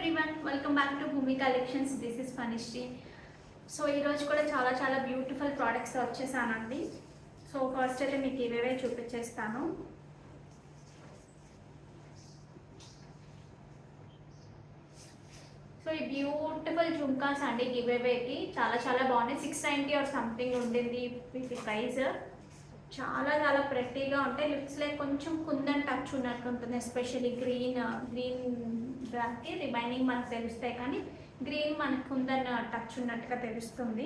Everyone, welcome back to Bhumi collections. This is Phanishree. So ఈరోజు కూడా చాలా బ్యూటిఫుల్ ప్రోడక్ట్స్ వచ్చేసానండి. సో ఫస్ట్ అయితే మీకు ఇవేవే చూపించేస్తాను. సో ఈ బ్యూటిఫుల్ జుంకాస్ అండి, గివేవేకి చాలా బాగున్నాయి. 690 ఆర్ సంథింగ్ ఉండింది వీటి ప్రైస్. చాలా ప్రెట్టీగా ఉంటాయి. లుక్స్ లైక్ కొంచెం కుందన్ టచ్ ఉన్నట్టు ఉంటుంది. ఎస్పెషల్లీ గ్రీన్ బ్లాక్కి రిమైనింగ్ మనకు తెలుస్తాయి, కానీ గ్రీన్ మనకు కుందన్ టచ్ ఉన్నట్టుగా తెలుస్తుంది.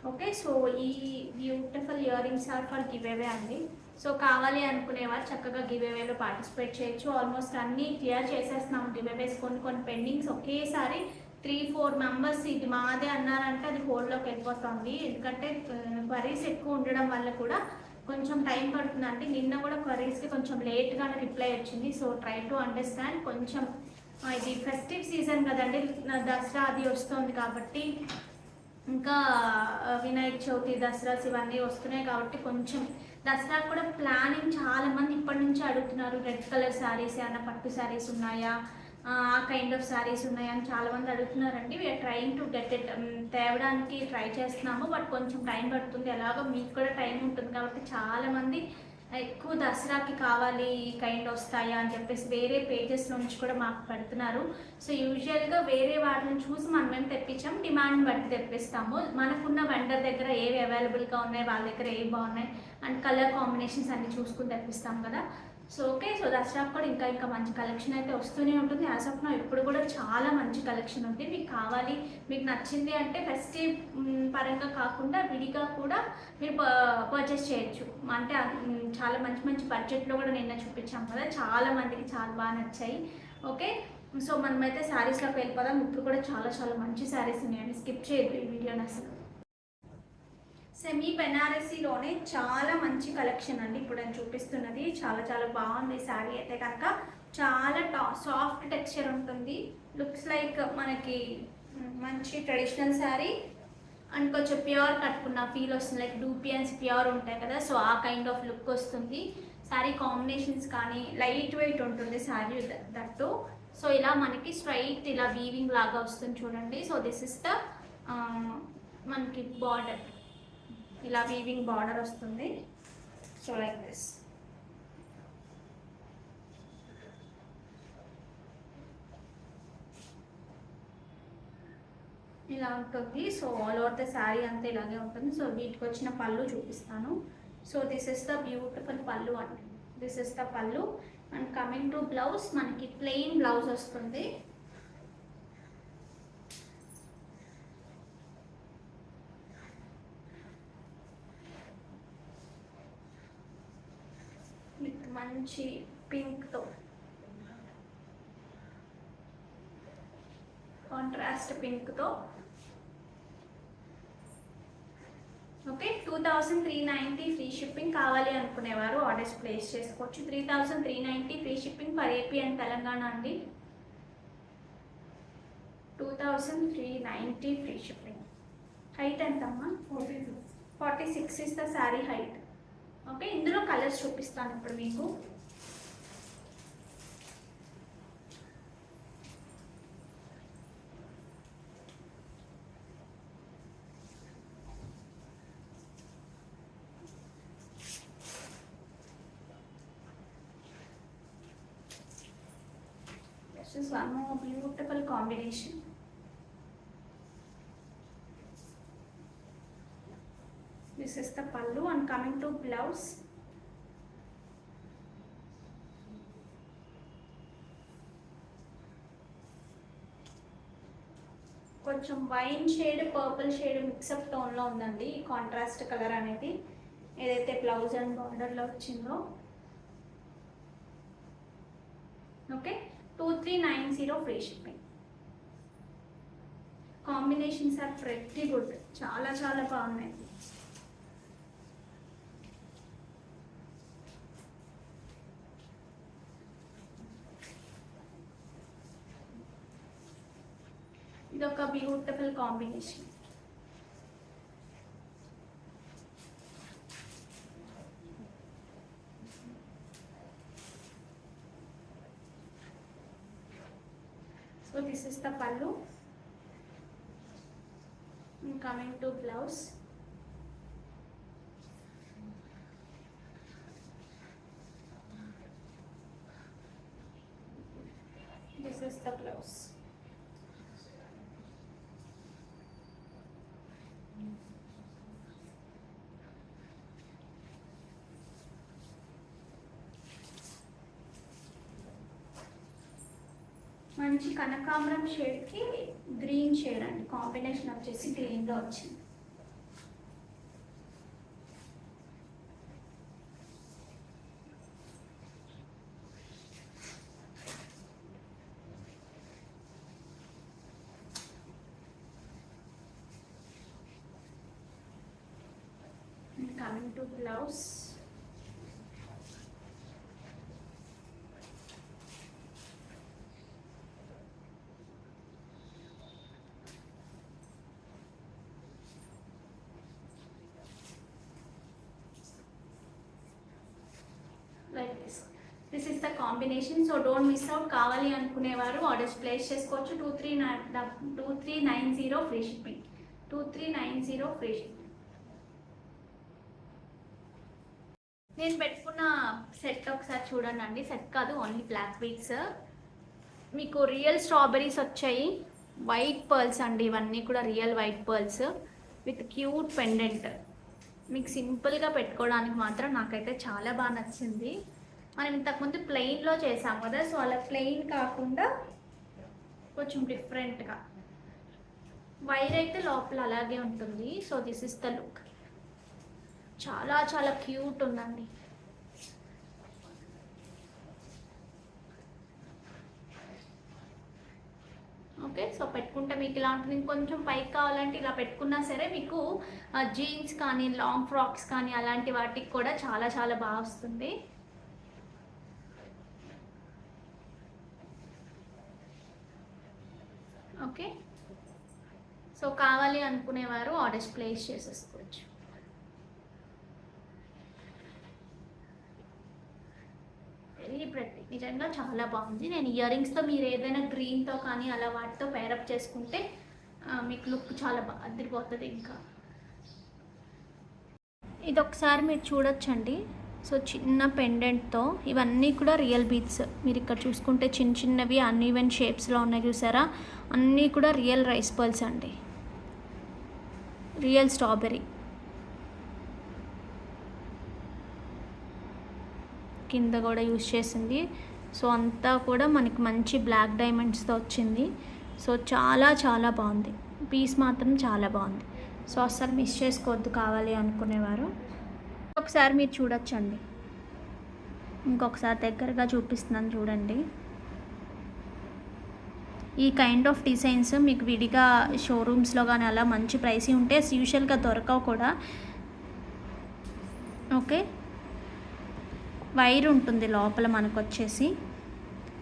ఓకే, సో ఈ beautiful earrings are for giveaway అండి. సో కావాలి అనుకునేవారు చక్కగా గివేవేలో పార్టిసిపేట్ చేయొచ్చు. ఆల్మోస్ట్ అన్నీ క్లియర్ చేసేస్తున్నాం గివేవేస్. కొన్ని పెండింగ్స్ ఒకేసారి 3-4 మెంబర్స్ ఇది మాదే అన్నారంటే అది హోల్డ్లోకి వెళ్ళిపోతుంది. ఎందుకంటే క్వరీస్ ఎక్కువ ఉండడం వల్ల కూడా కొంచెం టైం పడుతుందండి. నిన్న కూడా క్వరీస్కి కొంచెం లేట్గానే రిప్లై వచ్చింది. So try to understand. కొంచెం ఇది ఫెస్టివ్ సీజన్ కదండి, దసరా అది వస్తుంది కాబట్టి, ఇంకా వినాయక చవితి, దసరాస్ ఇవన్నీ వస్తున్నాయి కాబట్టి కొంచెం దసరా కూడా ప్లానింగ్ చాలామంది ఇప్పటి నుంచి అడుగుతున్నారు. రెడ్ కలర్ శారీస్ ఏమైనా పట్టు శారీస్ ఉన్నాయా, ఆ కైండ్ ఆఫ్ శారీస్ ఉన్నాయా అని చాలామంది అడుగుతున్నారండి. We're trying to get it, తేవడానికి ట్రై చేస్తున్నాము. బట్ కొంచెం టైం పడుతుంది. ఎలాగో మీకు కూడా టైం ఉంటుంది కాబట్టి చాలామంది ఎక్కువ దసరాకి కావాలి ఈ కైండ్ వస్తాయా అని చెప్పేసి వేరే పేజెస్ నుంచి కూడా మాకు పెడుతున్నారు. సో యూజువల్గా వేరే వాటిని చూసి మనం తెప్పించాం, డిమాండ్ బట్టి తెప్పిస్తాము. మనకున్న వెండర్ దగ్గర ఏవి అవైలబుల్గా ఉన్నాయి, వాళ్ళ దగ్గర ఏవి బాగున్నాయి అండ్ కలర్ కాంబినేషన్స్ అన్ని చూసుకుని తెప్పిస్తాం కదా. సో ఓకే, సో దసరాకు కూడా ఇంకా మంచి కలెక్షన్ అయితే వస్తూనే ఉంటుంది. యాజ్ ఆఫ్ నౌ ఇప్పుడు కూడా చాలా మంచి కలెక్షన్ ఉంది. మీకు కావాలి, మీకు నచ్చింది అంటే ఫెస్టివ్ పరంగా కాకుండా విడిగా కూడా మీరు పర్చేస్ చేయొచ్చు. అంటే చాలా మంచి బడ్జెట్లో కూడా నిన్న చూపించాం కదా, చాలా మందికి చాలా బాగా నచ్చాయి. ఓకే, సో మనమైతే శారీస్లోకి వెళ్ళిపోదాం. ఇప్పుడు కూడా చాలా మంచి శారీస్ ఉన్నాయండి, స్కిప్ చేయద్దు ఈ వీడియోని అసలు. సెమీ బెనారసీలోనే చాలా మంచి కలెక్షన్ అండి ఇప్పుడు నేను చూపిస్తున్నది. చాలా బాగుంది శారీ అయితే కనుక. చాలా సాఫ్ట్ టెక్స్చర్ ఉంటుంది. లుక్స్ లైక్ మనకి మంచి ట్రెడిషనల్ శారీ అండ్ కొంచెం ప్యూర్ కట్టుకున్న ఫీల్ వస్తుంది. లైక్ డూపియన్స్ ప్యూర్ ఉంటాయి కదా, సో ఆ కైండ్ ఆఫ్ లుక్ వస్తుంది. శారీ కాంబినేషన్స్ కానీ లైట్ వెయిట్ ఉంటుంది శారీ దట్టు. సో ఇలా మనకి స్ట్రైట్ ఇలా వీవింగ్ లాగా వస్తుంది చూడండి. సో దిస్ ఇస్ ద మనకి బార్డర్, ఇలా వీవింగ్ బార్డర్ వస్తుంది. So like this. ఇలా ఉంటుంది. So all over the sari అంతా ఇలాగే ఉంటుంది. సో వీటికి వచ్చిన పళ్ళు చూపిస్తాను. So this is the beautiful పళ్ళు అండి. దిస్ ఇస్ ద పళ్ళు. అండ్ కమింగ్ టు బ్లౌజ్, మనకి ప్లెయిన్ బ్లౌజ్ వస్తుంది. మంచి పింక్తో కాంట్రాస్ట్ పింక్తో. Okay, 2390 free shipping. కావాలి అనుకునేవారు ఆర్డర్స్ ప్లేస్ చేసుకోవచ్చు. 3390 free shipping for AP and Telangana అండి. 2390 ఫ్రీ షిప్పింగ్. హైట్ ఎంతమ్మా? 46 is the sari height. Okay, ఇందులో కలర్స్ చూపిస్తాను ఇప్పుడు మీకు. This is one more beautiful combination. This is the pallu and coming to blouse. కొంచెం wine shade, purple shade mix up టోన్లో ఉందండి ఈ కాంట్రాస్ట్ కలర్ అనేది, ఏదైతే బ్లౌజ్ అండ్ బార్డర్లో వచ్చిందో. Okay, 2390 free shipping. Combinations are pretty good. చాలా బాగున్నాయి. ఇది ఒక beautiful combination. So this is the pallu. Coming to blouse. This is the blouse. మంచి కనకాంబరం షేడ్కి గ్రీన్ షేడ్ అండి, కాంబినేషన్ వచ్చేసి గ్రీన్లో వచ్చింది. Coming to blouse. Like this. This is the combination, so don't miss out. కావాలి అనుకునేవారు ఆర్డర్స్ ప్లేస్ చేసుకోవచ్చు. 2390 free shipping. 2390 free shipping. నేను పెట్టుకున్న సెట్ ఒకసారి చూడండి అండి. సెట్ కాదు, ఓన్లీ బ్లాక్ బీడ్స్. మీకు రియల్ స్ట్రాబెరీస్ వచ్చాయి, వైట్ పర్ల్స్ అండి, ఇవన్నీ కూడా real white pearls with cute pendant. మీకు సింపుల్గా పెట్టుకోవడానికి మాత్రం నాకైతే చాలా బాగా నచ్చింది. మనం ఇంతకుముందు ప్లెయిన్లో చేసాం కదా, సో అలా ప్లెయిన్ కాకుండా కొంచెం డిఫరెంట్గా. వైర్ అయితే లోపల అలాగే ఉంటుంది. So this is the look. చాలా చాలా క్యూట్ ఉందండి. ఓకే, సో పెట్టుకుంటే మీకు ఇలా ఉంటుంది. కొంచెం పైకి కావాలంటే ఇలా పెట్టుకున్నా సరే మీకు జీన్స్ కానీ లాంగ్ ఫ్రాక్స్ కానీ అలాంటి వాటికి కూడా చాలా చాలా బాగా వస్తుంది. ఓకే, సో కావాలి అనుకునేవారు ఆర్డర్స్ ప్లేస్ చేసేసుకోవచ్చు. వెరీ ప్రెట్టి, నిజంగా చాలా బాగుంది. నేను ఇయర్ రింగ్స్తో మీరు ఏదైనా గ్రీన్తో కానీ అలా వాటితో పేరప్ చేసుకుంటే మీకు లుక్ చాలా బాగా అదిరిపోతుంది. ఇంకా ఇది ఒకసారి మీరు చూడొచ్చండి. సో చిన్న పెండెంట్తో ఇవన్నీ కూడా రియల్ బీడ్స్. మీరు ఇక్కడ చూసుకుంటే చిన్న చిన్నవి అన్ఈవెన్ షేప్స్లో ఉన్నాయి చూసారా, అన్నీ కూడా రియల్ రైస్ పర్ల్స్ అండి, రియల్ స్ట్రాబెరీ. కింద కూడా యూజ్ చేసింది. సో అంతా కూడా మనకి మంచి బ్లాక్ డైమండ్స్తో వచ్చింది. సో చాలా చాలా బాగుంది. పీస్ మాత్రం చాలా బాగుంది. సో అస్సలు మిస్ చేసుకోవద్దు కావాలి అనుకునేవారు. ఒకసారి మీరు చూడొచ్చండి. ఇంకొకసారి దగ్గరగా చూపిస్తున్నాను చూడండి. ఈ కైండ్ ఆఫ్ డిజైన్స్ మీకు విడిగా షోరూమ్స్లో కానీ అలా మంచి ప్రైస్ ఉంటే యూజువల్గా దొరకవు కూడా. ఓకే, వైర్ ఉంటుంది లోపల మనకు వచ్చేసి.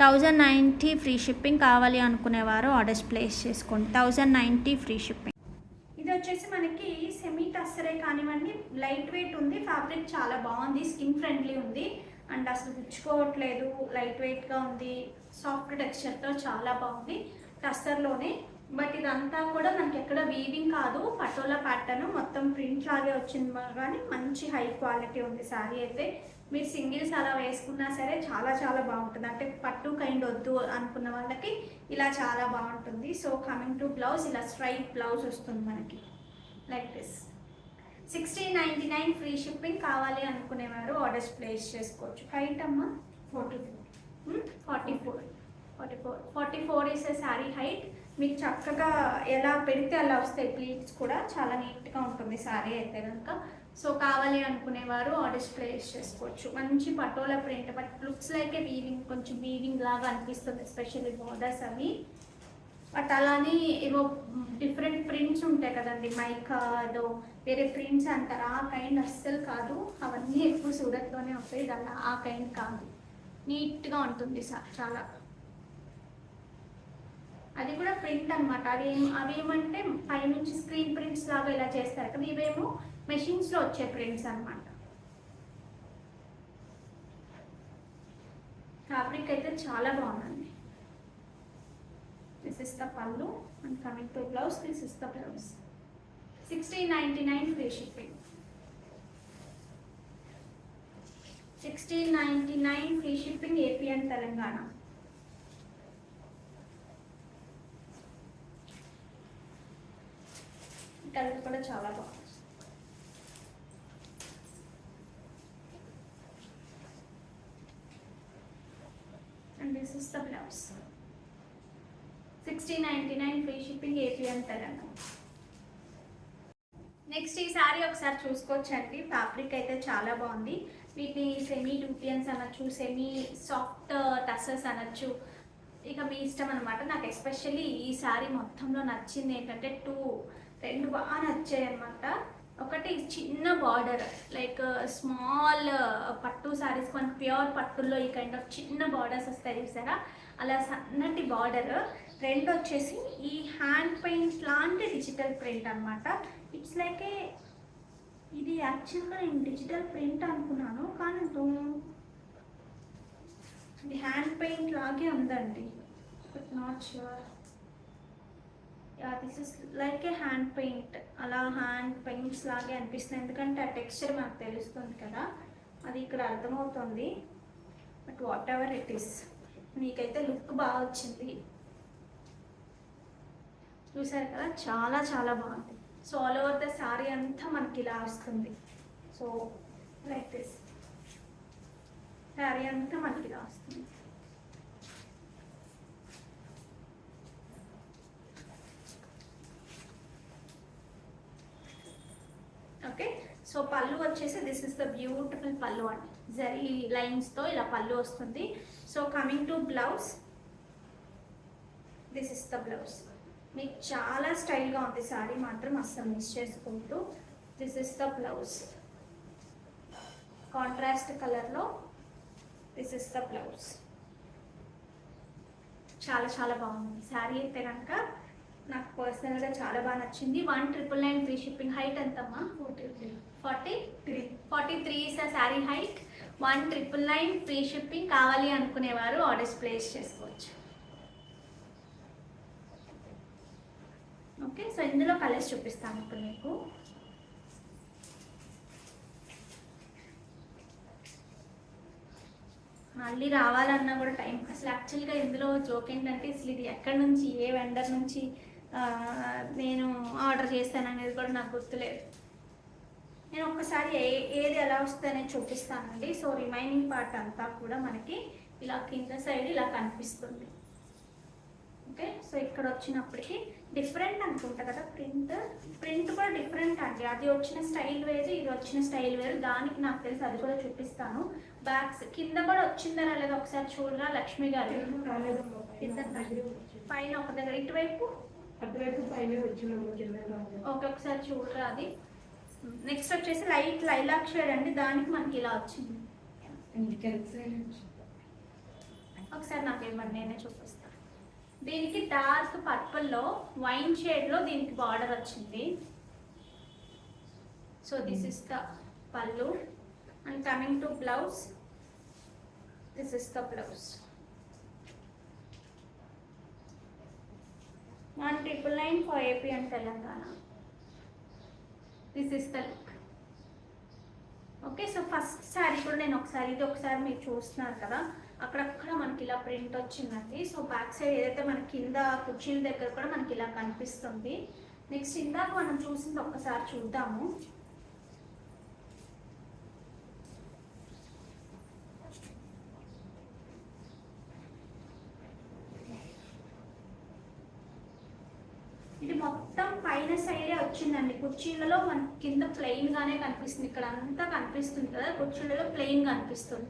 1090 ఫ్రీ షిప్పింగ్. కావాలి అనుకునేవారు ఆర్డర్స్ ప్లేస్ చేసుకోండి. 1090 ఫ్రీ షిప్పింగ్. ఇది వచ్చేసి మనకి సెమీ టస్సరే కానివ్వండి, లైట్ వెయిట్ ఉంది. ఫ్యాబ్రిక్ చాలా బాగుంది, స్కిన్ ఫ్రెండ్లీ ఉంది అండ్ అసలు గుచ్చుకోవట్లేదు, లైట్ వెయిట్గా ఉంది, సాఫ్ట్ టెక్స్చర్తో చాలా బాగుంది. టస్సర్లోనే, బట్ ఇదంతా కూడా మనకి ఎక్కడ వీవింగ్ కాదు, పటోలా ప్యాటర్న్ మొత్తం ప్రింట్ లాగే వచ్చింది కానీ మంచి హై క్వాలిటీ ఉంది శారీ అయితే. మీరు సింగిల్స్ అలా వేసుకున్నా సరే చాలా చాలా బాగుంటుంది. అంటే పట్టు కైండ్ వద్దు అనుకున్న వాళ్ళకి ఇలా చాలా బాగుంటుంది. సో కమింగ్ టు బ్లౌజ్, ఇలా స్ట్రైట్ బ్లౌజ్ వస్తుంది మనకి లైక్ దిస్. 1699 free shipping. కావాలి అనుకునేవారు ఆర్డర్స్ ప్లేస్ చేసుకోవచ్చు. హైట్ అమ్మ 44 ఇస్ ఎ శారీ హైట్. మీకు చక్కగా ఎలా పెడితే అలా వస్తాయి ప్లీట్స్ కూడా, చాలా నీట్గా ఉంటుంది శారీ అయితే కనుక. సో కావాలి అనుకునేవారు ఆర్డర్స్ ప్లేస్ చేసుకోవచ్చు. మంచి patola print, but looks like A weaving, కొంచెం వీవింగ్ లాగా అనిపిస్తుంది ఎస్పెషల్లీ బార్డర్స్ అవి. బట్ అలానే ఏవో డిఫరెంట్ ప్రింట్స్ ఉంటాయి కదండి, మైకా అదో వేరే ప్రింట్స్ అంటారు, ఆ కైండ్ అస్సలు కాదు. అవన్నీ ఎక్కువ సూరత్లోనే ఉంటాయి, అలా ఆ కైండ్ కాదు. నీట్గా ఉంటుంది చాలా. అది కూడా ప్రింట్ అనమాట. అవేమంటే పైనుంచి స్క్రీన్ ప్రింట్స్ లాగా ఇలా చేస్తారు కదా, ఇవేమో మెషిన్స్లో వచ్చే ప్రింట్స్ అనమాట. ఫ్యాబ్రిక్ అయితే చాలా బాగుందండి. is the pallu and coming to blouse, this is the blouse. 1699 free shipping. 1699 free shipping AP and Telangana. Colour కూడా చాలా బాగుంది. And this is the blouse. 1699 free shipping AP and Telangana. Next ఈ sorry ఒకసారి చూసుకోవచ్చండి. Fabric అయితే చాలా బాగుంది. వీటిని సెమీ డూపియన్స్ అనొచ్చు, సెమీ సాఫ్ట్ టసర్స్ అనొచ్చు, ఇక మీ ఇష్టం అనమాట. నాకు ఎస్పెషల్లీ ఈ సారీ మొత్తంలో నచ్చింది ఏంటంటే రెండు బాగా నచ్చాయి అనమాట. ఒకటి చిన్న బార్డర్, లైక్ స్మాల్ పట్టు సారీస్, మనకి ప్యూర్ పట్టుల్లో ఈ కైండ్ ఆఫ్ చిన్న బార్డర్స్ వస్తాయి చూసారా, అలా సన్నటి బార్డర్. రెండు వచ్చేసి ఈ హ్యాండ్ పెయింట్ లాంటి డిజిటల్ ప్రింట్ అనమాట. ఇట్స్ లైక్ ఇది యాక్చువల్గా నేను డిజిటల్ ప్రింట్ అనుకున్నాను, కానీ ఇది హ్యాండ్ పెయింట్ లాగే ఉందండి, but not sure. This is like A hand paint, అలా హ్యాండ్ పెయింట్స్ లాగే అనిపిస్తుంది, ఎందుకంటే ఆ టెక్స్చర్ మనకు తెలుస్తుంది కదా, అది ఇక్కడ అర్థమవుతుంది. But what ever it is, మీకైతే లుక్ బాగా వచ్చింది చూసారు కదా, చాలా చాలా బాగుంది. So all over the sorry అంతా మనకి ఇలా వస్తుంది. సో లైక్ దిస్ సారీ అంతా మనకి ఇలా వస్తుంది. ఓకే, సో పళ్ళు వచ్చేసి దిస్ ఇస్ ద బ్యూటిఫుల్ పళ్ళు అండి, జరీ లైన్స్తో ఇలా పళ్ళు వస్తుంది. So coming to blouse, this is the blouse. మీకు చాలా స్టైల్గా ఉంది సారీ, మాత్రం అస్సలు మిస్ చేసుకుంటూ. This is the blouse, contrast కలర్లో దిస్ ఇస్ ద బ్లౌజ్. చాలా చాలా బాగుంది శారీ అయితే కనుక, నాకు పర్సనల్గా చాలా బాగా నచ్చింది. 1999 ఫ్రీ షిప్పింగ్. హైట్ ఎంతమ్మా? 43 ఇస్ ఆ శారీ హైట్. 1999 free shipping. కావాలి అనుకునేవారు ఆర్డర్స్ ప్లేస్ చేసుకోవచ్చు. ఓకే, సో ఇందులో కలర్స్ చూపిస్తాను ఇప్పుడు మీకు. మళ్ళీ రావాలన్నా కూడా టైం అసలు. యాక్చువల్గా ఇందులో జోక్ ఏంటంటే, అసలు ఇది ఎక్కడి నుంచి, ఏ వెండర్ నుంచి నేను ఆర్డర్ చేస్తాను అనేది కూడా నాకు గుర్తులేదు. నేను ఒక్కసారి ఏది ఎలా వస్తుందనేది చూపిస్తానండి. సో రిమైనింగ్ పార్ట్ అంతా కూడా మనకి ఇలా కింద సైడ్ ఇలా కనిపిస్తుంది. ఓకే, సో ఇక్కడ వచ్చినప్పటికీ డిఫరెంట్ అనుకుంటా కదా, ప్రింట్ కూడా డిఫరెంట్ అండి. అది వచ్చిన స్టైల్ వేరు, ఇది వచ్చిన స్టైల్ వేరు. దానికి నాకు తెలిసి అది కూడా చూపిస్తాను. బ్యాక్స్ కింద కూడా వచ్చిందా లేదా ఒకసారి చూడరా లక్ష్మి గారు. పైన ఒక దగ్గర ఇటువైపు ఓకే, ఒకసారి చూడరా అది. నెక్స్ట్ వచ్చేసి లైట్ లైలాక్ షేడ్ అండి, దానికి మనకి ఇలా వచ్చింది. ఒకసారి నాకు ఇవ్వండి, నేనే చూపిస్తాను. దీనికి డార్క్ పర్పుల్లో వైన్ షేడ్లో దీనికి బార్డర్ వచ్చింది. సో దిస్ ఇస్ ద పల్లు. And coming to blouse, this is the blouse. 1999 for AP and Telangana. This is the look. Okay, so first sari కూడా నేను ఒకసారి ఇది ఒకసారి మీరు చూస్తున్నారు కదా, అక్కడక్కడ మనకి ఇలా ప్రింట్ వచ్చిందండి. సో బ్యాక్ సైడ్ ఏదైతే మనకి కింద కుర్చీల దగ్గర కూడా మనకి ఇలా కనిపిస్తుంది. నెక్స్ట్ ఇందాక మనం చూసింది ఒక్కసారి చూద్దాము. ఇది మొత్తం పైన సైడే వచ్చిందండి. కుర్చీలలో మనకి కింద ప్లెయిన్గానే కనిపిస్తుంది, ఇక్కడ అంతా కనిపిస్తుంది కదా, కుర్చీలలో ప్లెయిన్ కనిపిస్తుంది.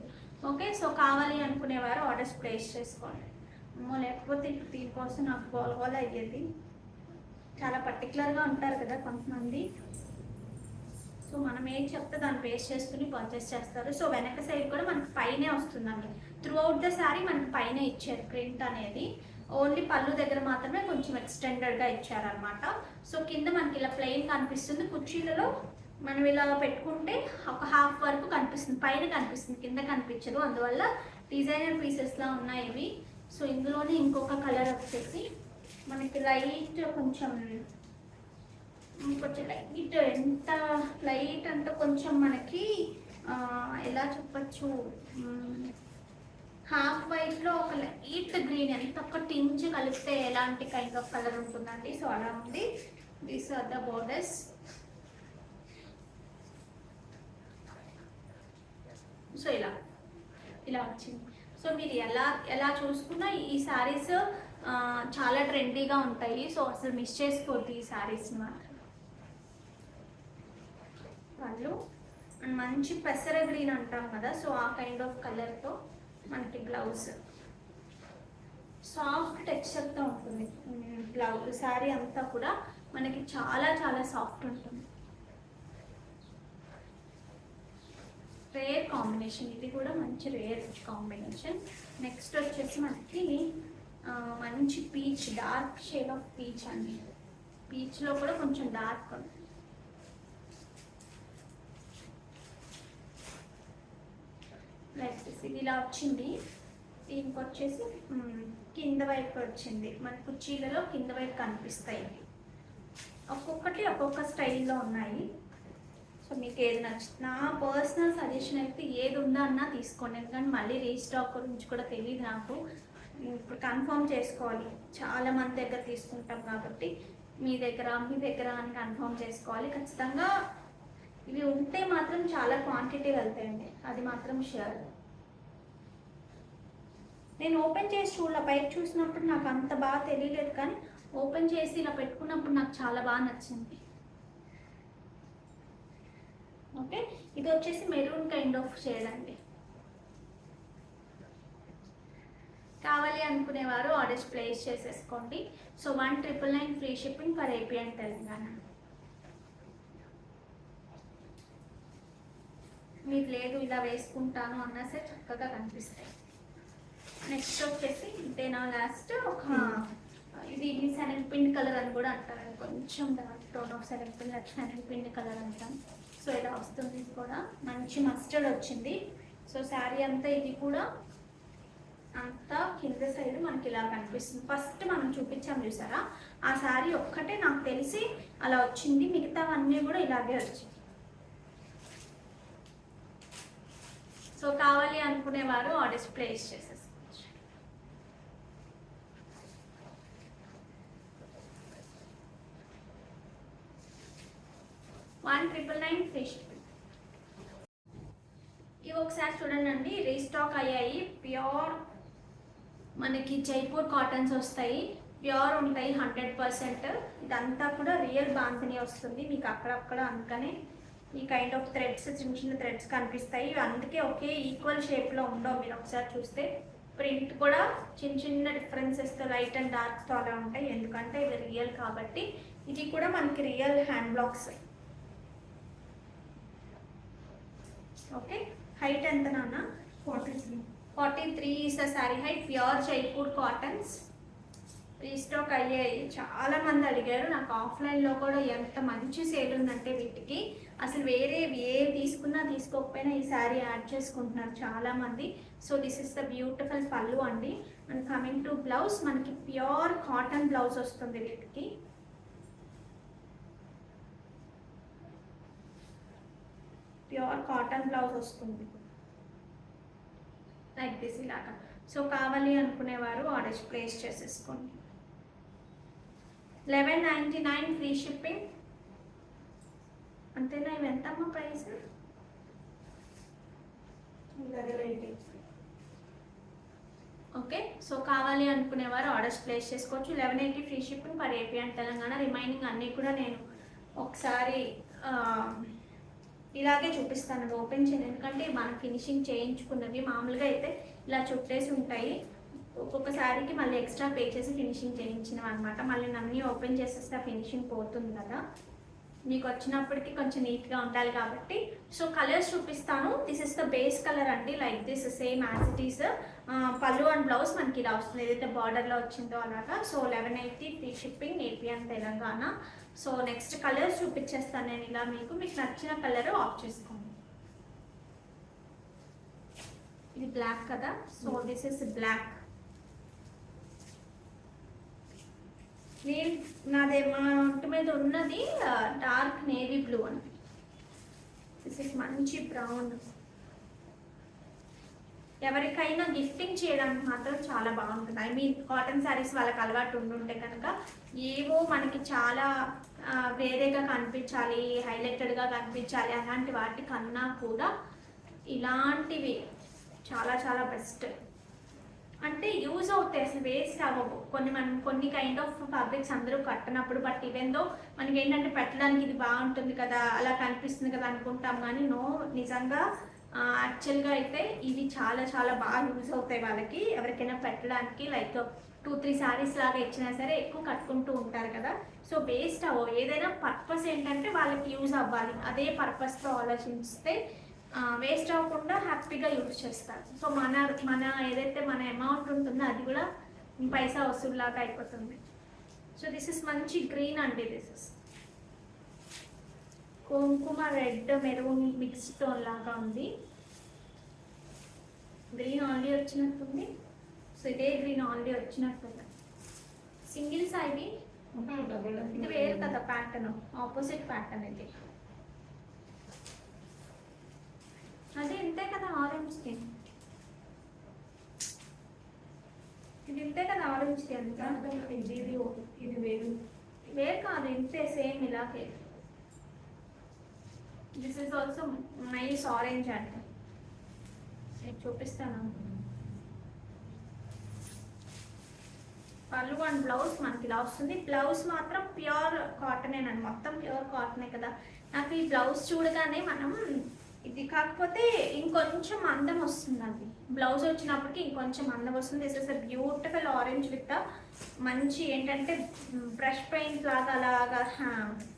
ఓకే, సో కావాలి అనుకునేవారు ఆర్డర్స్ ప్లేస్ చేసుకోండి. లేకపోతే దీనికోసం నాకు గోల అయ్యేది. చాలా పర్టికులర్గా ఉంటారు కదా కొంతమంది. సో మనం ఏం చెప్తే దాన్ని బేస్ చేసుకుని పర్చేస్ చేస్తారు. సో వెనక సైడ్ కూడా మనకి పైనే వస్తుందండి. త్రూ అవుట్ ద శారీ మనకి పైనే ఇచ్చారు ప్రింట్ అనేది. ఓన్లీ పళ్ళు దగ్గర మాత్రమే కొంచెం ఎక్స్టెండెడ్గా ఇచ్చారనమాట. సో కింద మనకి ఇలా ప్లెయిన్ కనిపిస్తుంది. కుర్చీలలో మనం ఇలా పెట్టుకుంటే ఒక హాఫ్ వరకు కనిపిస్తుంది, పైన కనిపిస్తుంది, కింద కనిపించదు. అందువల్ల డిజైనర్ పీసెస్లా ఉన్నాయి ఇవి. సో ఇందులోనే ఇంకొక కలర్ వచ్చేసి మనకి లైట్ కొంచెం కొంచెం లైట్, ఎంత లైట్ అంటే కొంచెం మనకి ఎలా చెప్పచ్చు, హాఫ్ వైట్లో ఒక లైట్ గ్రీన్, ఎంత ఒక టింజ్ కలిపితే ఎలాంటి కైండ్ ఆఫ్ కలర్ ఉంటుందండి. సో అలా ఉంది. These are the borders. So ఇలా వచ్చింది. సో మీరు ఎలా చూసుకున్నా ఈ శారీస్ చాలా ట్రెండీగా ఉంటాయి. సో అసలు మిస్ చేసుకోవద్దు ఈ శారీస్ని మాత్రం. వాళ్ళు మంచి పెసర గ్రీన్ అంటాం కదా, సో ఆ కైండ్ ఆఫ్ కలర్తో మనకి బ్లౌజ్ సాఫ్ట్ టెక్స్చర్తో ఉంటుంది. బ్లౌజ్ శారీ అంతా కూడా మనకి చాలా చాలా సాఫ్ట్ ఉంటుంది. రేర్ కాంబినేషన్, ఇది కూడా మంచి రేర్ కాంబినేషన్. నెక్స్ట్ వచ్చేసి మనకి మంచి peach, dark shade of peach అండి. పీచ్లో కూడా కొంచెం డార్క్ ఉంది. లైక్ ఇది ఇలా వచ్చింది. దీనికి వచ్చేసి కింద వైపు వచ్చింది. మన కుర్చీలలో కింద వైపు కనిపిస్తాయి. ఒక్కొక్కటి ఒక్కొక్క స్టైల్లో ఉన్నాయి. సో మీకు ఏది నచ్చుతుంది. నా పర్సనల్ సజెషన్ అయితే ఏది ఉందా అన్నా తీసుకోండి. ఎందుకంటే మళ్ళీ రీస్టాక్ గురించి కూడా తెలియదు నాకు. ఇప్పుడు కన్ఫర్మ్ చేసుకోవాలి. చాలా మంది దగ్గర తీసుకుంటాం కాబట్టి మీ దగ్గర అని కన్ఫర్మ్ చేసుకోవాలి. ఖచ్చితంగా ఇవి ఉంటే మాత్రం చాలా క్వాంటిటీ వెళ్తాయండి, అది మాత్రం షూర్. నేను ఓపెన్ చేసి బయట చూసినప్పుడు నాకు అంత బాగా తెలియలేదు, కానీ ఓపెన్ చేసి ఇలా పెట్టుకున్నప్పుడు నాకు చాలా బాగా నచ్చింది. ఓకే, ఇది వచ్చేసి మెరూన్ కైండ్ ఆఫ్ షేడ్ అండి. కావాలి అనుకునేవారు ఆర్డర్స్ ప్లేస్ చేసేసుకోండి. So 1999 free shipping for AP and Telangana. మీకు లేదు ఇలా వేసుకుంటాను అన్నా సరే చక్కగా కనిపిస్తాయి. నెక్స్ట్ వచ్చేసి ఇదేనా లాస్ట్ ఒక ఇది శనగపిండి కలర్ అని కూడా అంటారు. కొంచెం డార్క్ టోన్ ఆఫ్ శనగపిండి కలర్ అంటాం. సో ఇలా వస్తుంది. ఇది కూడా మంచి మస్టర్డ్ వచ్చింది. సో శారీ అంతా ఇది కూడా అంతా కింద సైడ్ మనకి ఇలా కనిపిస్తుంది. ఫస్ట్ మనం చూపించాం చూసారా, ఆ శారీ ఒక్కటే నాకు తెలిసి అలా వచ్చింది. మిగతావన్నీ కూడా ఇలాగే వచ్చింది. సో కావాలి అనుకునేవారు ఆర్డర్స్ ప్లేస్ చేసేసుకోవచ్చు. 1999 ఫ్రీ షిప్పింగ్. ఇవి ఒకసారి చూడండి, రీస్టాక్ అయ్యాయి. ప్యూర్ మనకి జైపూర్ కాటన్స్ వస్తాయి, ప్యూర్ ఉంటాయి 100%. ఇదంతా కూడా రియల్ బాంతిని వస్తుంది మీకు అక్కడక్కడ. అందుకనే ఈ కైండ్ ఆఫ్ థ్రెడ్స్, చిన్న చిన్న థ్రెడ్స్ కనిపిస్తాయి. అందుకే ఒకే ఈక్వల్ షేప్లో ఉండవు. మీరు ఒకసారి చూస్తే ప్రింట్ కూడా చిన్న చిన్న డిఫరెన్సెస్తో, లైట్ అండ్ డార్క్స్తో అలా ఉంటాయి. ఎందుకంటే ఇది రియల్ కాబట్టి. ఇది కూడా మనకి real hand blocks. Okay, height ఎంత నాన్న? 43 is the sari height. Pure Jaipur cottons restock అయ్యాయి. చాలా మంది అడిగారు. నాకు ఆఫ్లైన్లో కూడా ఎంత మంచి సేల్ ఉందంటే వీటికి అసలు వేరే ఏం తీసుకున్నా తీసుకోకపోయినా ఈ శారీ యాడ్ చేసుకుంటున్నారు చాలామంది. So this is the beautiful పళ్ళు అండి. అండ్ కమింగ్ టు బ్లౌజ్, మనకి ప్యూర్ కాటన్ బ్లౌజ్ వస్తుంది వీటికి. ప్యూర్ కాటన్ బ్లౌజ్ వస్తుంది లైక్ దిస్ ఇలాగా. సో కావాలి అనుకునేవారు ఆర్డర్స్ ప్లేస్ చేసేసుకోండి. 1199 ఫ్రీ షిప్పింగ్. అంతేనా? ఇవి ఎంతమ్మా ప్రైస్? ఓకే, సో కావాలి అనుకునేవారు ఆర్డర్స్ ప్లేస్ చేసుకోవచ్చు. 1180 free shipping for AP and Telangana. Remaining అన్నీ కూడా నేను ఒకసారి ఇలాగే చూపిస్తాను, ఓపెన్ చేయను. ఎందుకంటే మనం ఫినిషింగ్ చేయించుకున్నవి మామూలుగా అయితే ఇలా చుట్టేసి ఉంటాయి. ఒక్కొక్క శారీకి మళ్ళీ ఎక్స్ట్రా పే చేసి ఫినిషింగ్ చేయించినవి అనమాట. మళ్ళీ అన్నీ ఓపెన్ చేసేస్తే ఆ ఫినిషింగ్ పోతుంది కదా. మీకు వచ్చినప్పటికీ కొంచెం నీట్గా ఉండాలి కాబట్టి. సో కలర్స్ చూపిస్తాను. This is the base colour అండి, like this same as it is. పళ్ళు అండ్ బ్లౌజ్ మనకి ఇలా వస్తుంది, ఏదైతే బార్డర్లో వచ్చిందో అలాగా. So 1180 free shipping AP and Telangana. So next colours చూపించేస్తాను నేను ఇలా. మీకు నచ్చిన కలర్ ఆఫ్ చేసుకోండి. ఇది బ్లాక్ కదా, సో దిస్ ఇస్ బ్లాక్. నేను నాదే మా ఒంటి మీద ఉన్నది డార్క్ నేవీ బ్లూ అని. దిస్ ఇస్ మంచి బ్రౌన్. ఎవరికైనా గిఫ్టింగ్ చేయడానికి మాత్రం చాలా బాగుంటుంది. ఐ మీన్ కాటన్ శారీస్ వాళ్ళకి అలవాటు ఉండుంటే కనుక ఏవో మనకి చాలా వేరేగా కనిపించాలి, హైలైటెడ్గా కనిపించాలి అలాంటి వాటి కన్నా కూడా ఇలాంటివి చాలా చాలా బెస్ట్. అంటే యూజ్ అవుతాయి, అసలు వేస్ట్ అవ్వవు. కొన్ని కైండ్ ఆఫ్ ఫ్యాబ్రిక్స్ అందరూ కట్టనప్పుడు, బట్ ఈవెన్ దో మనకి ఏంటంటే పెట్టడానికి ఇది బాగుంటుంది కదా, అలా కనిపిస్తుంది కదా అనుకుంటాం, కానీ నో, నిజంగా యాక్చువల్గా అయితే ఇవి చాలా చాలా బాగా యూజ్ అవుతాయి వాళ్ళకి. ఎవరికైనా పెట్టడానికి లైక్ 2-3 శారీస్ లాగా ఇచ్చినా సరే ఎక్కువ కట్టుకుంటూ ఉంటారు కదా, సో వేస్ట్ అవ్వవు. ఏదైనా పర్పస్ ఏంటంటే వాళ్ళకి యూజ్ అవ్వాలి, అదే పర్పస్తో ఆలోచిస్తే వేస్ట్ అవ్వకుండా హ్యాపీగా యూజ్ చేస్తారు. సో మన ఏదైతే మన అమౌంట్ ఉంటుందో అది కూడా పైసా వసూలులాగా అయిపోతుంది. సో దిస్ ఇస్ మంచి గ్రీన్ అండి. దిస్ ఇస్ కుంకుమ రెడ్ మెరూన్ మిక్స్ టోన్ లాగా ఉంది. గ్రీన్ ఆల్రెడీ వచ్చినట్టుంది. సో ఇదే గ్రీన్ ఆల్రెడీ వచ్చినట్టుంది. సింగిల్స్ అవి ఇది వేరు కదా ప్యాటర్న్, ఆపోజిట్ ప్యాటర్న్ ఇది. అదే ఇంతే కదా ఆరెంజ్ కి, ఇది ఇంతే కదా ఆరెంజ్ కి. అంతా ఇది వేరు వేరు కాదు, ఇంతే సేమ్ ఇలాగే. This is also nice orange అండి, నేను చూపిస్తాను. పళ్ళు అండ్ బ్లౌజ్ మనకి ఇలా వస్తుంది. బ్లౌజ్ మాత్రం ప్యూర్ కాటనేనండి, మొత్తం ప్యూర్ కాటనే కదా. నాకు ఈ బ్లౌజ్ చూడగానే మనం ఇది కాకపోతే ఇంకొంచెం అందం వస్తుందండి, బ్లౌజ్ వచ్చినప్పటికి ఇంకొంచెం అందం వస్తుంది. This is a beautiful orange with మంచి ఏంటంటే బ్రష్ పెయింట్ లాగా, అలాగా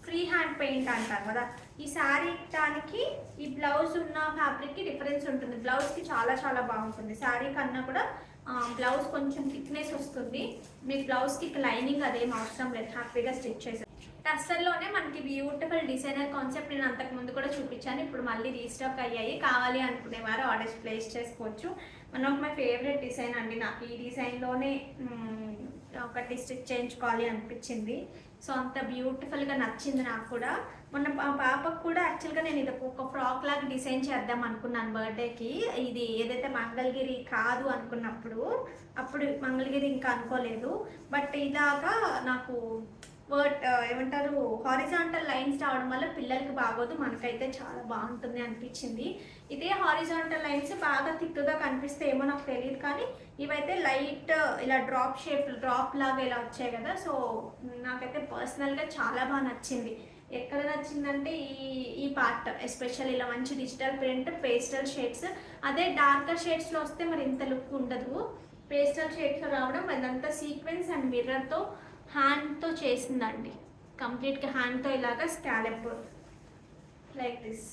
ఫ్రీ హ్యాండ్ పెయింట్ అంటారు కదా. ఈ శారీ దానికి ఈ బ్లౌజ్ ఉన్న ఫ్యాబ్రిక్కి డిఫరెన్స్ ఉంటుంది. బ్లౌజ్కి చాలా చాలా బాగుంటుంది, శారీ కన్నా కూడా బ్లౌజ్ కొంచెం థిక్నెస్ వస్తుంది. మీకు బ్లౌజ్కి లైనింగ్ అదేం అవసరం లేదు, హ్యాపీగా స్టిచ్ చేసేది. టస్సర్లోనే మనకి బ్యూటిఫుల్ డిజైనర్ కాన్సెప్ట్ నేను అంతకు ముందు కూడా చూపించాను, ఇప్పుడు మళ్ళీ రీస్టాక్ అయ్యాయి. కావాలి అనుకునేవారు ఆర్డర్స్ ప్లేస్ చేసుకోవచ్చు. One of my favourite design అండి, నాకు ఈ డిజైన్లోనే ఒకటి స్టిచ్ చేయించుకోవాలి అనిపించింది. సో అంత బ్యూటిఫుల్గా నచ్చింది నాకు కూడా. మొన్న పాపకు కూడా యాక్చువల్గా నేను ఇది ఒక ఫ్రాక్ లాగా డిజైన్ చేద్దాం అనుకున్నాను బర్త్డేకి. ఇది ఏదైతే మంగళగిరి కాదు అనుకున్నప్పుడు, అప్పుడు మంగళగిరి ఇంకా అనుకోలేదు, బట్ ఇలాగా నాకు ఏమంటారు హారిజాంటల్ లైన్స్ రావడం వల్ల పిల్లలకి బాగోదు, మనకైతే చాలా బాగుంటుంది అనిపించింది. ఇదే హారిజాంటల్ లైన్స్ బాగా థిక్గా కనిపిస్తే ఏమో నాకు తెలియదు, కానీ ఇవైతే లైట్ ఇలా డ్రాప్ లాగా ఇలా వచ్చాయి కదా. సో నాకైతే పర్సనల్గా చాలా బాగా నచ్చింది. ఎక్కడ నచ్చిందంటే ఈ పార్ట్ ఎస్పెషల్, ఇలా మంచి డిజిటల్ ప్రింట్, పేస్టల్ షేడ్స్. అదే డార్కర్ షేడ్స్లో వస్తే మరి ఇంత లుక్ ఉండదు. పేస్టల్ షేడ్స్లో రావడం, అదంతా సీక్వెన్స్ అండ్ మిర్రర్తో హ్యాండ్తో చేసిందండి, కంప్లీట్గా హ్యాండ్తో ఇలాగా scallop like this.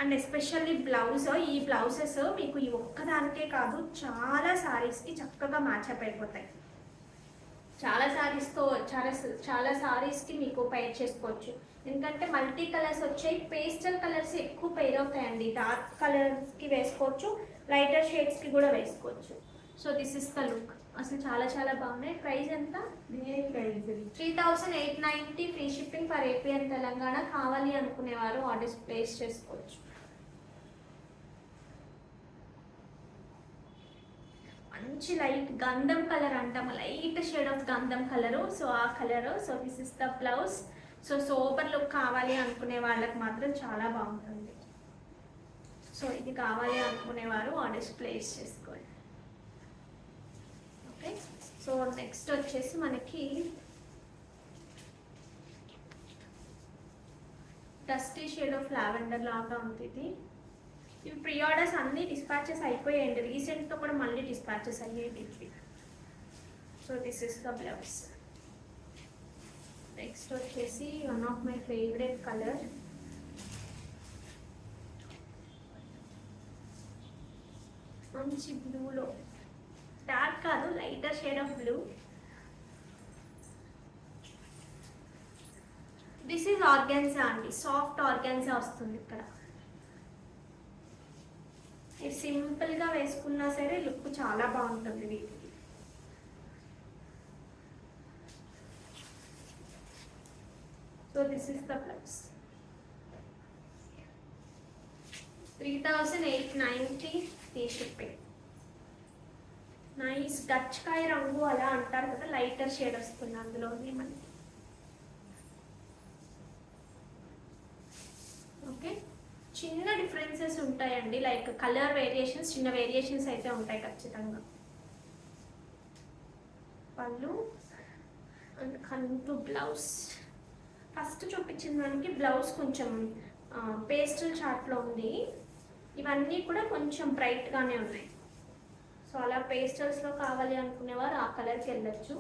And especially blouse, ఈ బ్లౌజెస్ మీకు ఈ ఒక్కదానికే కాదు చాలా శారీస్కి చక్కగా మ్యాచ్ అయిపోతాయి. చాలా శారీస్కి మీకు పెయిర్ చేసుకోవచ్చు, ఎందుకంటే మల్టీ కలర్స్ వచ్చాయి. పేస్టల్ కలర్స్ ఎక్కువ పెయిర్ అవుతాయండి, డార్క్ కలర్స్కి వేసుకోవచ్చు, లైటర్ షేడ్స్కి కూడా వేసుకోవచ్చు. So this is the look. అసలు చాలా చాలా బాగున్నాయి. ప్రైస్ ఎంత? 3890 free shipping for AP and Telangana. కావాలి అనుకునేవారు ఆర్డర్స్ ప్లేస్ చేసుకోవచ్చు. మంచి లైట్ గంధం కలర్ అంటాము, లైట్ షేడ్ ఆఫ్ గంధం కలరు. సో ఆ colour. So this is the blouse. So sober look కావాలి అనుకునే వాళ్ళకి మాత్రం చాలా బాగుంటుంది. సో ఇది కావాలి అనుకునేవారు ఆర్డర్స్ ప్లేస్ చేసుకోండి. ఓకే, సో నెక్స్ట్ వచ్చేసి మనకి డస్టీ షేడ్ ఆఫ్ లావెండర్ లాగా ఉంది ఇది. ఇవి ప్రీ ఆర్డర్స్ అన్నీ డిస్పాచెస్ అయిపోయాయండి, రీసెంట్గా కూడా మళ్ళీ డిస్పాచెస్ అయ్యాయి ఇవి. So this is the blouse. Next వచ్చేసి one of my favourite colour, మంచి బ్లూలో, డార్క్ కాదు lighter shade of blue. This is organza అండి, సాఫ్ట్ ఆర్గాన్జా వస్తుంది ఇక్కడ. ఇది సింపుల్గా వేసుకున్నా సరే లుక్ చాలా బాగుంటుంది వీటికి. So this is the blouse. 3890 free shipping. Nice గచ్చకాయ రంగు అలా అంటారు కదా, లైటర్ షేడ్ వస్తుంది అందులోనే మనకి. ఓకే, చిన్న డిఫరెన్సెస్ ఉంటాయండి, లైక్ కలర్ వేరియేషన్స్, చిన్న వేరియేషన్స్ అయితే ఉంటాయి ఖచ్చితంగా. పళ్ళు అండ్ కంటూ బ్లౌజ్. ఫస్ట్ చూపించిన దానికి బ్లౌజ్ కొంచెం పేస్టల్ చార్ట్లో ఉంది, ఇవన్నీ కూడా కొంచెం బ్రైట్గానే ఉన్నాయి. సో అలా పేస్టల్స్లో కావాలి అనుకునేవారు ఆ కలర్కి వెళ్ళచ్చు.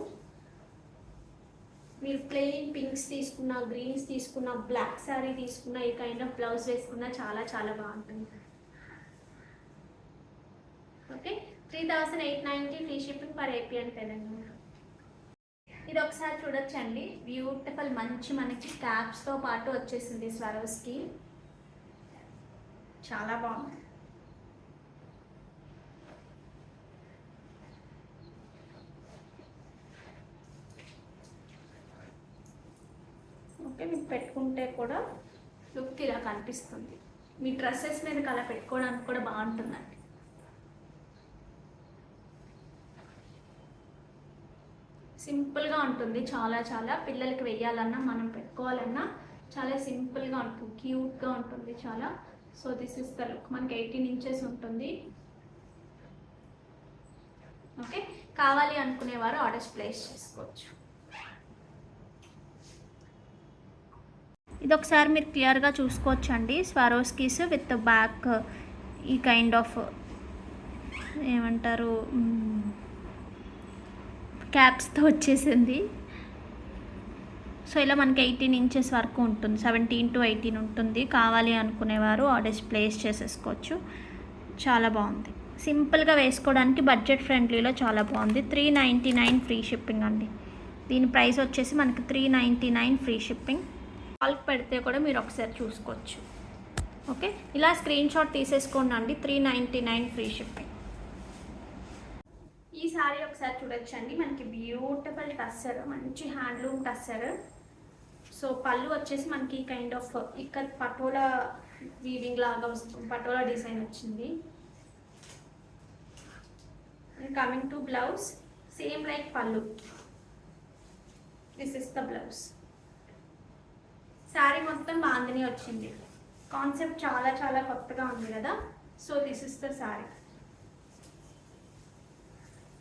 మీరు ప్లెయిన్ పింక్స్ తీసుకున్న, గ్రీన్స్ తీసుకున్న, బ్లాక్ శారీ తీసుకున్న, ఈ కైండ్ ఆఫ్ బ్లౌజ్ వేసుకున్న చాలా చాలా బాగుంటుంది. Okay, 3890 free shipping for AP and Telangana. ఇది ఒకసారి చూడొచ్చండి, బ్యూటిఫుల్ మంచి మనకి క్యాప్స్తో పాటు వచ్చేసింది స్వరోస్కి, చాలా బాగుంది. ఓకే, మీకు పెట్టుకుంటే కూడా లుక్ ఇలా కనిపిస్తుంది, మీ డ్రెస్సెస్ మీద అలా పెట్టుకోవడానికి కూడా బాగుంటుందండి. సింపుల్గా ఉంటుంది, చాలా చాలా పిల్లలకి వెయ్యాలన్నా మనం పెట్టుకోవాలన్నా చాలా సింపుల్గా ఉంటుంది, క్యూట్గా ఉంటుంది చాలా. So this is the look, మనకి 18 ఇంచెస్ ఉంటుంది. ఓకే, కావాలి అనుకునేవారు ఆర్డర్స్ ప్లేస్ చేసుకోవచ్చు. ఇది ఒకసారి మీరు క్లియర్గా చూసుకోవచ్చు అండి, స్వారోస్కీస్ విత్ బ్యాక్ ఈ కైండ్ ఆఫ్ ఏమంటారు క్యాప్స్తో వచ్చేసింది. సో ఇలా మనకి 18 ఇంచెస్ వరకు ఉంటుంది, 17 to 18 ఉంటుంది. కావాలి అనుకునేవారు ఆర్డర్స్ ప్లేస్ చేసేసుకోవచ్చు. చాలా బాగుంది, సింపుల్గా వేసుకోవడానికి బడ్జెట్ ఫ్రెండ్లీలో చాలా బాగుంది. 399 ఫ్రీ షిప్పింగ్ అండి. దీని ప్రైస్ వచ్చేసి మనకి 399 ఫ్రీ షిప్పింగ్. కాల్కి పెడితే కూడా మీరు ఒకసారి చూసుకోవచ్చు. ఓకే, ఇలా స్క్రీన్ షాట్ తీసేసుకోండి అండి. 399 ఫ్రీ షిప్పింగ్. ఈ సారీ ఒకసారి చూడొచ్చండి, మనకి బ్యూటిఫుల్ టస్సర్, మంచి హ్యాండ్లూమ్ టస్సర్. సో పళ్ళు వచ్చేసి మనకి కైండ్ ఆఫ్ ఇక్కడ పటోలా వీవింగ్ లాగా వస్తుంది, పటోలా డిజైన్ వచ్చింది. Coming to blouse, same like pallu, this is the blouse. Sari మొత్తం బాందిని వచ్చింది, కాన్సెప్ట్ చాలా చాలా కొత్తగా ఉంది కదా. So this is the sari.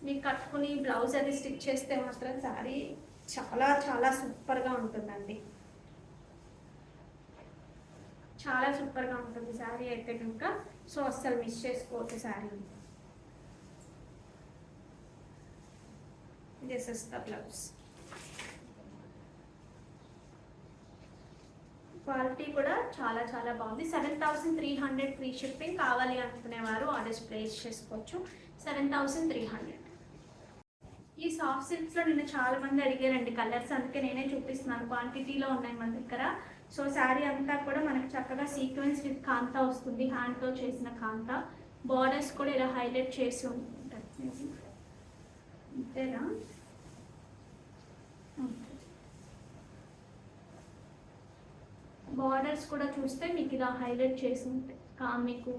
మీకు కట్టుకుని బ్లౌజ్ అది స్టిచ్ చేస్తే మాత్రం శారీ చాలా చాలా సూపర్గా ఉంటుందండి, చాలా సూపర్గా ఉంటుంది శారీ అయితే కనుక. సో అస్సలు మిస్ చేసుకోవద్దు sari. This is the blouse. Quality కూడా చాలా చాలా బాగుంది. 7300 ఫ్రీ షిప్పింగ్. కావాలి అనుకునేవారు ఆర్డర్స్ ప్లేస్ చేసుకోవచ్చు. 7300. ఈ సాఫ్ట్ సిల్క్స్లో నిన్న చాలా మంది అడిగారండి కలర్స్, అందుకే నేనే చూపిస్తున్నాను, క్వాంటిటీలో ఉన్నాయి మన దగ్గర. సో శారీ అంతా కూడా మనకి చక్కగా సీక్వెన్స్ విత్ కాంతా వస్తుంది, హ్యాండ్తో చేసిన కాంతా. బార్డర్స్ కూడా ఇలా హైలైట్ చేసి ఉంటుంది అంతేనా. బార్డర్స్ కూడా చూస్తే మీకు ఇలా హైలైట్ చేసి ఉంటాయి, మీకు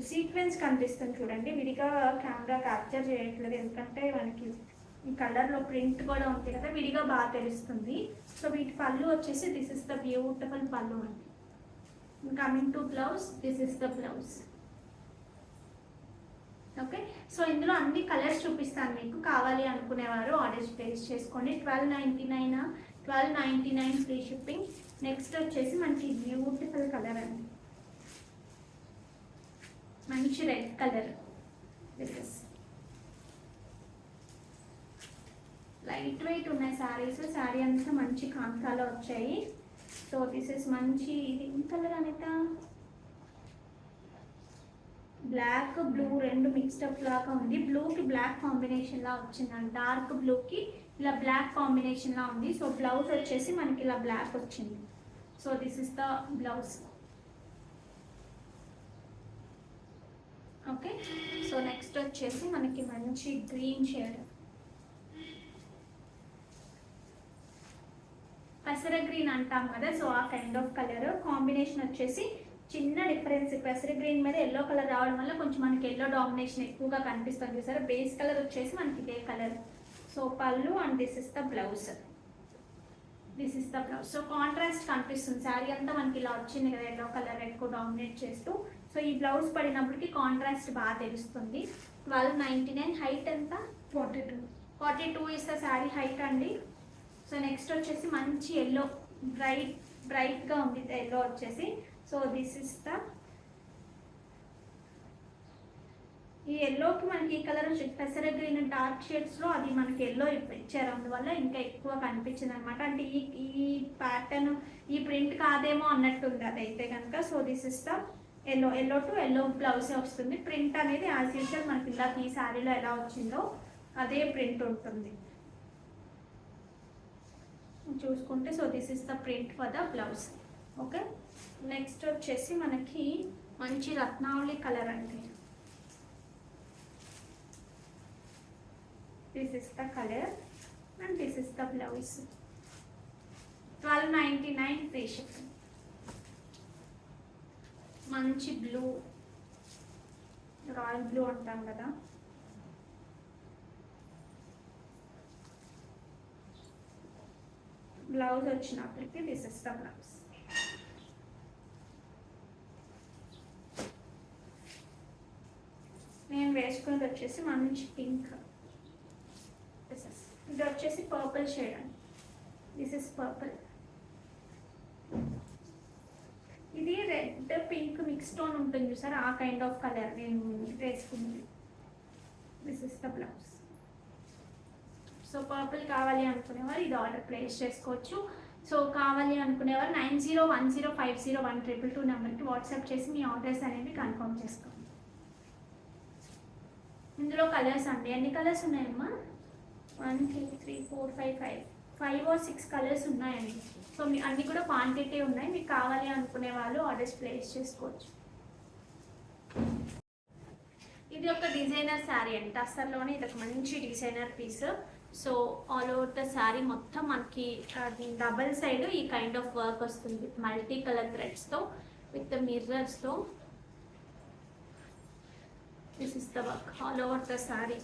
సీక్వెన్స్ కనిపిస్తుంది చూడండి. విడిగా కెమెరా క్యాప్చర్ చేయట్లేదు ఎందుకంటే మనకి ఈ కలర్లో ప్రింట్ కూడా ఉంది కదా, విడిగా బాగా తెలుస్తుంది. సో వీటి పళ్ళు వచ్చేసి దిస్ ఇస్ ద బ్యూటిఫుల్ పళ్ళు అండి. Coming to blouse, this is the blouse. Okay, so ఇందులో అన్ని కలర్స్ చూపిస్తాను మీకు. కావాలి అనుకునేవారు ఆర్డర్స్ ప్లేస్ చేసుకోండి. 1299 ఫ్రీ షిప్పింగ్. నెక్స్ట్ వచ్చేసి మనకి బ్యూటిఫుల్ కలర్ అండి, మంచి రెడ్ కలర్. లైట్ వెయిట్ ఉన్నాయి శారీస్, శారీ అంతా మంచి కాంతాలో వచ్చాయి. సో దిస్ ఇస్ మంచి, ఇది ఏం కలర్ అనిత, బ్లాక్ బ్లూ రెండు మిక్స్డప్ లాగా ఉంది. బ్లూకి బ్లాక్ కాంబినేషన్ లా వచ్చిందండి, డార్క్ బ్లూకి ఇలా బ్లాక్ కాంబినేషన్ లా ఉంది. సో బ్లౌజ్ వచ్చేసి మనకి ఇలా బ్లాక్ వచ్చింది. So this is the blouse. Okay, so next వచ్చేసి మనకి మంచి గ్రీన్ షేడ్, పెసర గ్రీన్ అంటాం కదా, సో ఆ కైండ్ ఆఫ్ కలర్ కాంబినేషన్ వచ్చేసి చిన్న డిఫరెన్స్. పెసర గ్రీన్ మీద ఎల్లో కలర్ రావడం వల్ల కొంచెం మనకి ఎల్లో డామినేషన్ ఎక్కువగా కనిపిస్తుంది సార్. బేస్ కలర్ వచ్చేసి మనకి ఇదే కలర్. సో పళ్ళు and this is the blouse. This is the blouse. So contrast కనిపిస్తుంది శారీ అంతా మనకి ఇలా వచ్చింది కదా ఎల్లో కలర్ ఎక్కువ డామినేట్ చేస్తూ. సో ఈ బ్లౌజ్ పడినప్పటికీ కాంట్రాస్ట్ బాగా తెలుస్తుంది. 1299. హైట్ ఎంత? 42. 42 ఇస్ ద శారీ హైట్ అండి. సో నెక్స్ట్ వచ్చేసి మంచి ఎల్లో, బ్రైట్గా ఉంది ఎల్లో వచ్చేసి. సో దిస్ ఇస్ ద, ఈ ఎల్లోకి మనకి ఈ కలర్ పెసర గ్రీన్ డార్క్ షేడ్స్లో అది మనకి ఎల్లో ఇచ్చారు, అందువల్ల ఇంకా ఎక్కువ కనిపించింది అనమాట. అంటే ఈ ప్యాటర్న్ ఈ ప్రింట్ కాదేమో అన్నట్టుంది అదైతే కనుక. So this is the yellow to yellow బ్లౌజే వస్తుంది. ప్రింట్ అనేది యాజ్ యూజువల్ మనకి ఇలా ఈ శారీలో ఎలా వచ్చిందో అదే ప్రింట్ ఉంటుంది చూసుకుంటే. So this is the print for the blouse. Okay, next వచ్చేసి మనకి మంచి రత్నావళి కలర్ అండి. This is the colour and this is the blouse. 1299 free shipping. మంచి బ్లూ, రాయల్ బ్లూ అంటాం కదా, బ్లౌజ్ వచ్చినప్పటికి దిస్ ఇస్ ద బ్లౌజ్. నేను వేసుకున్నది వచ్చేసి మంచి పింక్. ఇది వచ్చేసి పర్పుల్ షేడ్ అండి. This is purple. ఇది రెడ్ పింక్ మిక్స్ టోన్ ఉంటుంది చూసారు, ఆ కైండ్ ఆఫ్ కలర్ నేను వేసుకుంది. This is the blouse. So purple కావాలి అనుకునేవారు ఇది ఆర్డర్ ప్లేస్ చేసుకోవచ్చు. సో కావాలి అనుకునేవారు 9010501222 నెంబర్కి వాట్సాప్ చేసి మీ ఆర్డర్స్ అనేవి కన్ఫర్మ్ చేసుకోండి. ఇందులో కలర్స్ అండి, ఎన్ని కలర్స్ ఉన్నాయమ్మా? 1 2 3 4 5 or 6 కలర్స్ ఉన్నాయండి. సో మీ అన్నీ కూడా క్వాంటిటీ ఉన్నాయి, మీకు కావాలి అనుకునే వాళ్ళు ఆర్డర్స్ ప్లేస్ చేసుకోవచ్చు. ఇది ఒక డిజైనర్ శారీ అండి, టస్సర్లోనే ఇది ఒక మంచి designer piece. So all over the sari మొత్తం మనకి డబల్ సైడ్ ఈ కైండ్ ఆఫ్ వర్క్ వస్తుంది మల్టీ కలర్ థ్రెడ్స్తో విత్ మిర్రర్స్తో. This is the work all over the sari.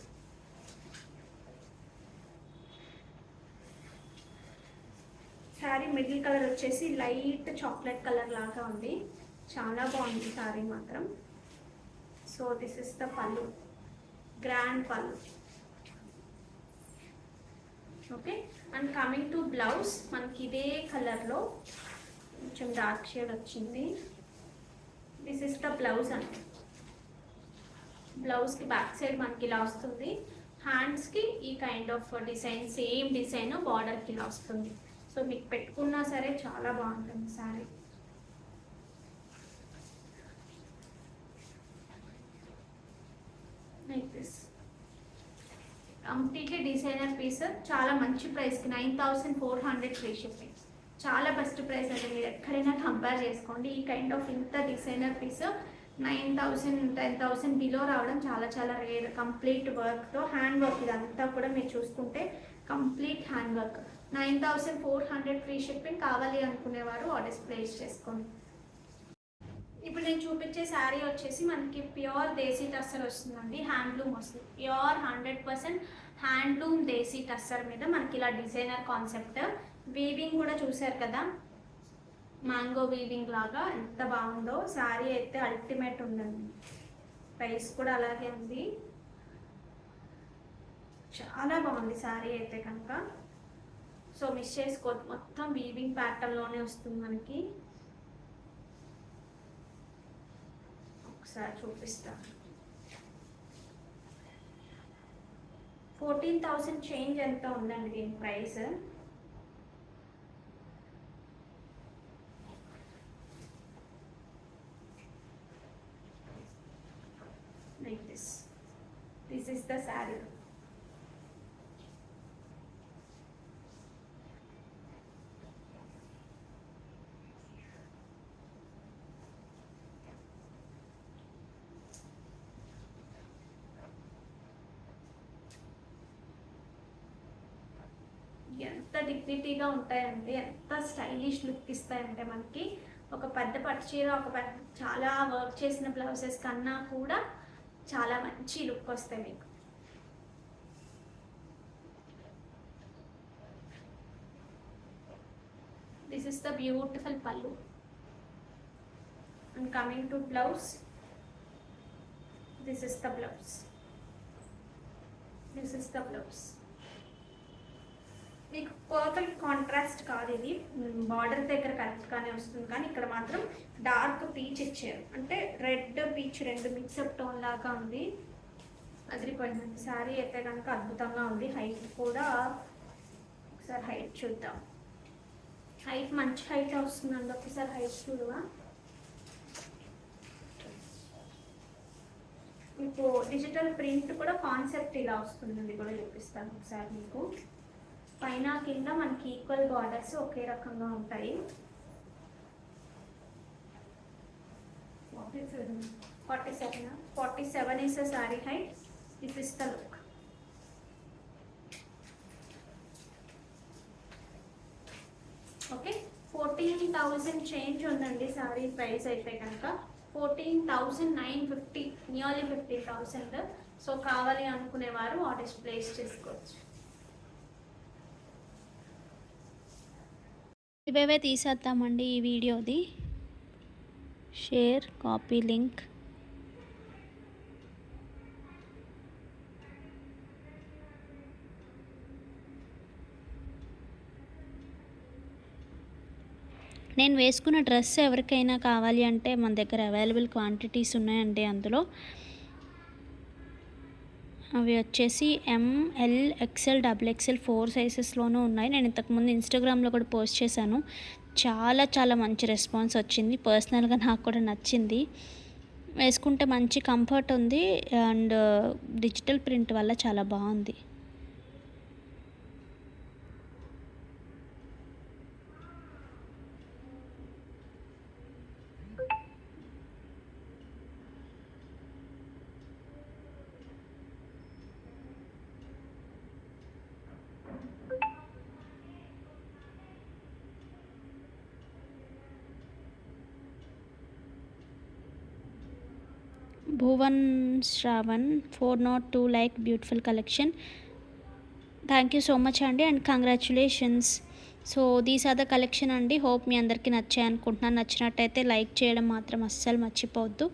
Sari middle colour వచ్చేసి లైట్ చాక్లెట్ కలర్ లాగా ఉంది, చాలా బాగుంది శారీ మాత్రం. So this is the pallu, grand pallu. Okay, and coming to blouse మనకి ఇదే కలర్లో కొంచెం డార్క్ షేడ్ వచ్చింది. దిస్ ఇస్ ద బ్లౌజ్ అండి. బ్లౌజ్కి బ్యాక్ సైడ్ మనకి ఇలా వస్తుంది, హ్యాండ్స్కి ఈ kind of design same design బార్డర్కి ఇలా వస్తుంది. సో మీకు పెట్టుకున్నా సరే చాలా బాగుంటుంది sari. Like this completely designer piece, చాలా మంచి ప్రైస్కి 9400 ఫ్రీ షిప్పింగ్. చాలా బెస్ట్ ప్రైస్ అండి, మీరు ఎక్కడైనా కంపేర్ చేసుకోండి. ఈ కైండ్ ఆఫ్ ఇంత డిజైనర్ పీస్ 9000 10,000 బిలో రావడం చాలా చాలా రేర్. కంప్లీట్ వర్క్తో, హ్యాండ్ వర్క్ ఇదంతా కూడా మీరు చూసుకుంటే complete hand work. 9400 free shipping. కావాలి అనుకునేవారు ఆర్డర్స్ ప్లేస్ చేసుకోండి. ఇప్పుడు నేను చూపించే శారీ వచ్చేసి మనకి ప్యూర్ దేశీ టస్సర్ వస్తుందండి, హ్యాండ్లూమ్ వస్తుంది. ప్యూర్ 100% హ్యాండ్లూమ్ దేశీ టస్సర్ మీద మనకి ఇలా డిజైనర్ కాన్సెప్ట్. వీవింగ్ కూడా చూసారు కదా, మ్యాంగో వీవింగ్ లాగా ఎంత బాగుందో. శారీ అయితే అల్టిమేట్ ఉందండి, ప్రైస్ కూడా అలాగే ఉంది. చాలా బాగుంది శారీ అయితే కనుక. సో మిస్ చేసుకోవద్దు, మొత్తం వీవింగ్ ప్యాటర్న్లోనే వస్తుంది మనకి. ఒకసారి చూపిస్తాను. 14,000 చేంజ్ ఎంత ఉందండి దీని price. Like this. This is the saree. ఎంత డిగ్నిటీగా ఉంటాయంటే, ఎంత స్టైలిష్ లుక్ ఇస్తాయంటే మనకి ఒక పెద్ద పట్టు చీర, ఒక పెద్ద చాలా వర్క్ చేసిన బ్లౌజెస్ కన్నా కూడా చాలా మంచి లుక్ వస్తాయి మీకు. దిస్ ఇస్ ద బ్యూటిఫుల్ పల్లు. And coming to blouse, this is the blouse. This is the blouse. మీకు పర్ఫెక్ట్ కాంట్రాస్ట్ కాదు ఇది, బార్డర్ దగ్గర కరెక్ట్గానే వస్తుంది, కానీ ఇక్కడ మాత్రం డార్క్ పీచ్ ఇచ్చారు, అంటే రెడ్ పీచ్ రెండు మిక్సప్ టోన్ లాగా ఉంది. అదిరిపోయిందండి శారీ అయితే కనుక అద్భుతంగా ఉంది. హైట్ కూడా ఒకసారి హైట్ చూద్దాం. హైట్ మంచి హైట్ వస్తుందండి, ఒకసారి హైట్ చూడవా. మీకు డిజిటల్ ప్రింట్ కూడా కాన్సెప్ట్ ఇలా వస్తుందండి, కూడా చూపిస్తాను ఒకసారి మీకు. పైన కింద మనకి ఈక్వల్ బార్డర్స్ ఒకే రకంగా ఉంటాయి. 47 is the saree height. This is the look. Okay, 14,000 change ఉందండి సారీ ప్రైస్ అయితే కనుక. 14,950, నియర్లీ 15,000. సో కావాలి అనుకునేవారు ఆర్డర్స్ ప్లేస్ చేసుకోవచ్చు. ఇవేవే తీసేద్దామండి ఈ వీడియోది. Share, copy link. నేను వేసుకున్న డ్రెస్ ఎవరికైనా కావాలి అంటే మన దగ్గర అవైలబుల్ క్వాంటిటీస్ ఉన్నాయండి. అందులో అవి వచ్చేసి ML, XL, XXL 4 సైజెస్లోనూ ఉన్నాయి. నేను ఇంతకుముందు ఇన్స్టాగ్రామ్లో కూడా పోస్ట్ చేశాను. చాలా చాలా మంచి రెస్పాన్స్ వచ్చింది. పర్సనల్గా నాకు కూడా నచ్చింది. వేసుకుంటే మంచి కంఫర్ట్ ఉంది అండ్ డిజిటల్ ప్రింట్ వల్ల చాలా బాగుంది. Bhuvan Shravan 402 like beautiful collection. Thank you so much అండి and congratulations. So these are the collection అండి. హోప్ మీ అందరికీ నచ్చాయి అనుకుంటున్నాను. నచ్చినట్టయితే లైక్ చేయడం మాత్రం అస్సలు మర్చిపోవద్దు.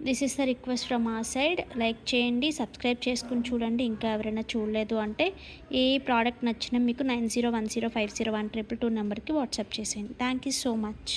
This is the request from ఆ సైడ్. లైక్ చేయండి, సబ్స్క్రైబ్ చేసుకుని చూడండి. ఇంకా ఎవరైనా చూడలేదు అంటే ఏ ప్రోడక్ట్ నచ్చినా మీకు 9010501222 నెంబర్కి వాట్సాప్ చేసేయండి. Thank you so much.